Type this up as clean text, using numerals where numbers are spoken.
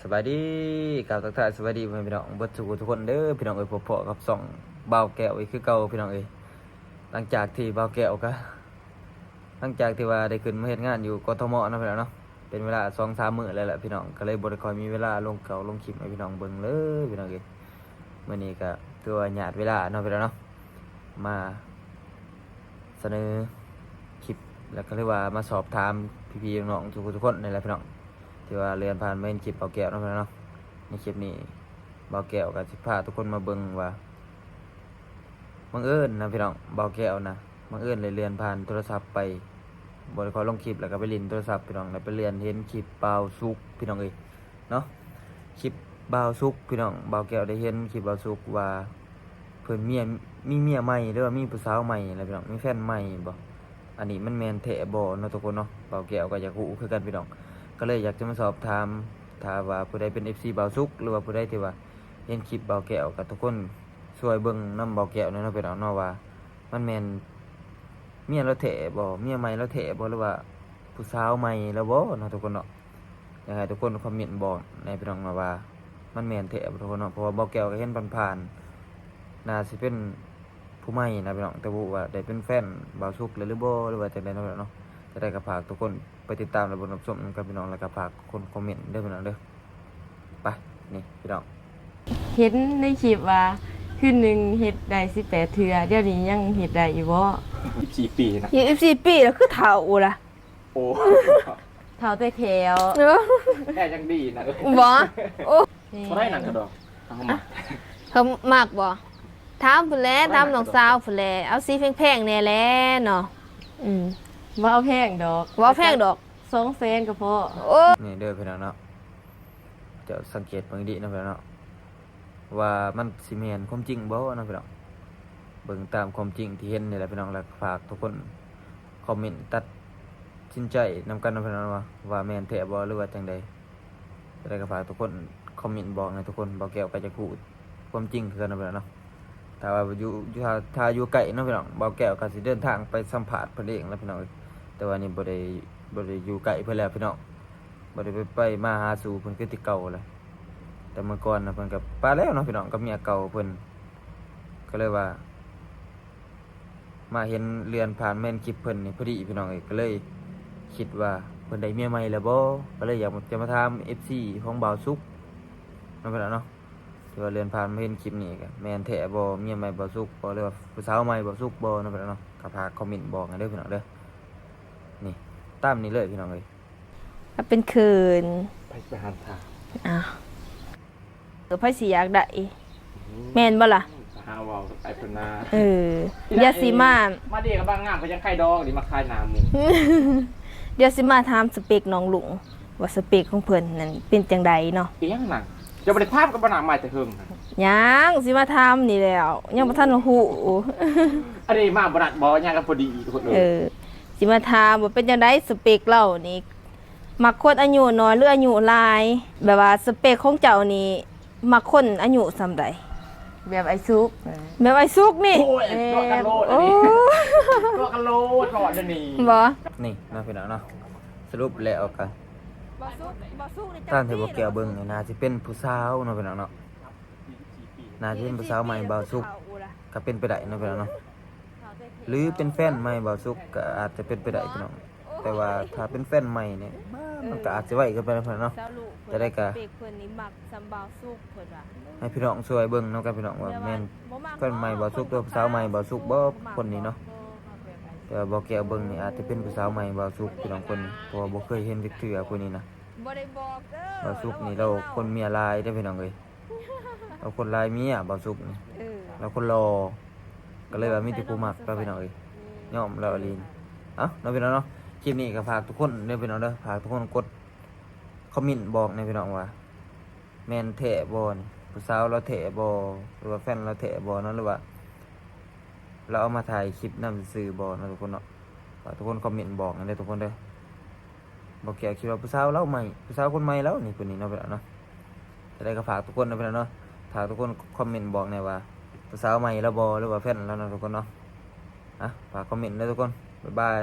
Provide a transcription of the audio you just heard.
สบายดีกล่าวทักทายสวัสดีพี่น้องเบิดทุกคนเด้อพี่น้องเอ้ยพบกับส่องบ่าวแก้วอีกคือเก่าพี่น้องเอ้ยหลังจากที่บ่าวแก้วก็หลังจากที่ว่าได้ขึ้นมาเฮ็ดงานอยู่กทมเนาะพี่น้องเนาะเป็นเวลา 2-3 มื้อแล้วแหละพี่น้องก็เลยบ่ได้ค่อยมีเวลาลงคลิปให้พี่น้องเบิ่งเลยพี่น้องเอ้ยมื้อนี้ก็ถือว่าญาติเวลาเนาะพี่น้องเนาะมาเสนอคลิปแล้วก็เรียกว่ามาสอบถามพี่ๆน้องๆทุกคนนี่แหละพี่น้องที่ว่าเรียนผ่านมาเห็นคลิปบ่าวแก้วเนาะพี่น้องเนาะในคลิปนี้บ่าวแก้วก็สิพาทุกคนมาเบิ่งว่าบังเอิญนะพี่น้องบ่าวแก้วนะบังเอิญเลยเรียนผ่านโทรศัพท์ไปบ่ได้ขอลงคลิปแล้วก็ไปเล่นโทรศัพท์พี่น้องแล้วไปเรียนเห็นคลิปบ่าวสุกพี่น้องเอ้ยเนาะคลิปบ่าวสุกพี่น้องบ่าวแก้วได้เห็นคลิปบ่าวสุกว่าเพิ่นมีเมียใหม่หรือว่ามีผู้สาวใหม่อะไรพี่น้องมีแฟนใหม่บ่อันนี้มันแม่นแท้บ่เนาะทุกคนเนาะบ่าวแก้วก็อยากรู้คือกันพี่น้องก็เลยอยากจะมาสอบถามถ้าว่าผู้ใดเป็น FC บ่าวสุกหรือว่าผู้ใดที่ว่าเห็นคลิปบ่าวแก้วกับทุกคนช่วยเบิ่งนำบ่าวแก้วหน่อยเนาะพี่น้องเนาะว่ามันแม่นเมียเราแท้บ่เมียใหม่เราแท้บ่หรือว่าผู้สาวใหม่แล้วบ่เนาะทุกคนเนาะอยากให้ทุกคนคอมเมนต์บอกในพี่น้องมาว่ามันแม่นแท้บ่ทุกคนเนาะเพราะว่าบ่าวแก้วก็เห็นผ่านๆน่าสิเป็นผู้ใหม่นะพี่น้องแต่บ่ว่าได้เป็นแฟนบ่าวสุกเลยหรือบ่หรือว่าจังได๋เนาะพี่น้องเนาะจะได้ก็ฝากทุกคนไปติดตามและเบิ่งรับชมกับพี่น้องแล้วก็ฝากคนคอมเมนต์เด้อพี่น้องเด้อไปนี่พี่น้อง เห็นในคลิปว่าคืนหนึ่งเฮ็ดได้18เทื่อเดี๋ยวนี้ยังเฮ็ดได้อยู่บ่14 ปีนะ 24 ปีแล้วคือเฒ่าล่ะ โอ้ เท่าแต่แขว เออ แค่ยังดีนะ บ่โอ้ เขาได้หนังกระดอกเอามา เขามากบ่ถามพุ่นแหละถามน้องสาวพุ่นแหละเอาสิแพงๆแน่แหละเนาะอืม บ่เอาแพงดอก บ่แพงดอก 200,000ก็พอ โอ้ นี่เด้อพี่น้องเนาะจะสังเกตเบิ่งดีนะพี่น้องเนาะว่ามันสิแม่นความจริงบ่เนาะพี่น้องเบิ่งตามความจริงที่เห็นนี่แหละพี่น้องแล้วฝากทุกคนคอมเมนต์ตัดสินใจนำกันเนาะพี่น้องว่าแม่นแท้บ่หรือว่าจังใดจะได้ก็ฝากทุกคนคอมเมนต์บอกให้ทุกคนบ่แก้วก็จะพูดความจริงคือกันเนาะพี่น้องเนาะถ้าว่าถ้าอยู่ไกลเนาะพี่น้องบ่แก้วก็สิเดินทางไปสัมภาษณ์เพิ่นเองแล้วพี่น้องเอ้ยแต่ว่านี่บ่ได้อยู่ไกลเพิ่นแล้วพี่น้อง บ่ได้ไปมาหาสู่เพิ่นคือที่เก่าเลยแต่เมื่อก่อนน่ะเพิ่นก็ปาแล้วเนาะพี่น้องกับเมียเก่าเพิ่นก็เลยว่ามาเห็นเรือนผ่านแม่นคลิปเพิ่นนี่พอดีพี่น้องเอ้ยก็เลยคิดว่าเพิ่นได้เมียใหม่แล้วบ่ก็เลยอยากจะมาถาม FC ของบ่าวสุกเนาะพี่น้องเนาะที่ว่าเรือนผ่านมาเห็นคลิปนี้ก็แม่นแท้บ่เมียใหม่บ่าวสุกบ่หรือว่าผู้สาวใหม่บ่าวสุกบ่เนาะพี่น้องเนาะก็ฝากคอมเมนต์บอกกันเด้อพี่น้องเด้อนี่ตามนี้เลยพี่น้องเอ้ย ถ้าเป็นคืน ไปหันทาง อ้าวไผสิอยากได้แม่นบ่ล่ะ หาว่าไอ้เพิ่นนา เออเดี๋ยวสิมา มาดีกับบางงามเพิ่นยังไข่ดองดิมาคายน้ำหมู เดี๋ยวสิมาถามสเปคน้องลุงว่าสเปคของเพิ่นนั่นเป็นจังใดเนาะ เอียงหนังจะบ่ได้ถามกับบ่หนังใหม่แต่เฮิงนะ ยังสิมาถามนี่แล้วยังบ่ทันฮู้ อันนี้มาบ่นัดบ่ยังกันพอดีทุกคนเล เอย อสิมาถามว่าเป็นจังไดสเปคเรานี่มักคนอายุน้อยหรืออายุหลายแบบว่าสเปคของเจ้านี่มักคนอายุส่ำใด แบบไอ้ซุก แบบไอ้สุกนี่ โอ้ยตัวกันโลดอัน โอ้ นี้ตัวกันโลดก่อนเดี๋ยวนี้ บ่ นี่เนาะพี่น้องเนาะสรุปแล้วกัน บ่สุกนี่ ท่านที่บ่แก้วเบิ่งนี่น่าสิเป็นผู้สาวเนาะพี่น้องเนาะน่าสิเป็นผู้สาวใหม่บ่าวสุกก็เป็นไปได้เนาะพี่น้องเนาะหรือเป็นแฟนใหม่บ่าวสุกก็อาจจะเป็นไปได้พี่น้องแต่ว่าถ้าเป็นแฟนใหม่เนี่ยมันก็อาจจะไว้กันไปนะพี่น้องเนาะ จะได้กะ สเปคเพิ่นนี่มักสำบ่าวสุกเพิ่นว่า ให้พี่น้องช่วยเบิ่งเนาะกันพี่น้องว่าแม่นแฟนใหม่บ่าวสุกหรือผู้สาวใหม่บ่าวสุกบ่คนนี้เนาะแต่ว่าบ่แก้วเบิ่งนี่อาจจะเป็นผู้สาวใหม่บ่าวสุกพี่น้องคนนี้เพราะว่าบ่เคยเห็นจักเทื่อคนนี้นะ บ่ได้บอกเด้อ บ่าวสุกนี่เราคนเมียหลายเด้อพี่น้องเอ้ยเราคนหลายเมียบ่าวสุกนี่ เออ เราคนรอก็เลยว่ามีแต่ผู้มักเราพี่น้องเอ้ยยอมเราอลีนเอ้าเนาะพี่น้องเนาะคลิปนี้ก็ฝากทุกคนเด้อพี่น้องเด้อฝากทุกคนกดคอมเมนต์บอกในพี่น้องว่าแม่นแท้บ่นี่ผู้สาวเราแท้บ่หรือว่าแฟนเราแท้บ่เนาะหรือว่าเราเอามาถ่ายคลิปนำซื่อบ่เนาะทุกคนเนาะฝากทุกคนคอมเมนต์บอกกันเด้อทุกคนเด้อบ่เกี่ยวคิดว่าผู้สาวเราใหม่ผู้สาวคนใหม่แล้วนี่คนนี้เนาะพี่น้องเนาะจะได้ก็ฝากทุกคนนะพี่น้องเนาะฝากทุกคนคอมเมนต์บอกหน่อยว่าผู้สาวใหม่แล้วบ่หรือว่าแฟนแล้วเนาะทุกคนเนาะฝากคอมเมนต์ด้วยทุกคนบ๊ายบาย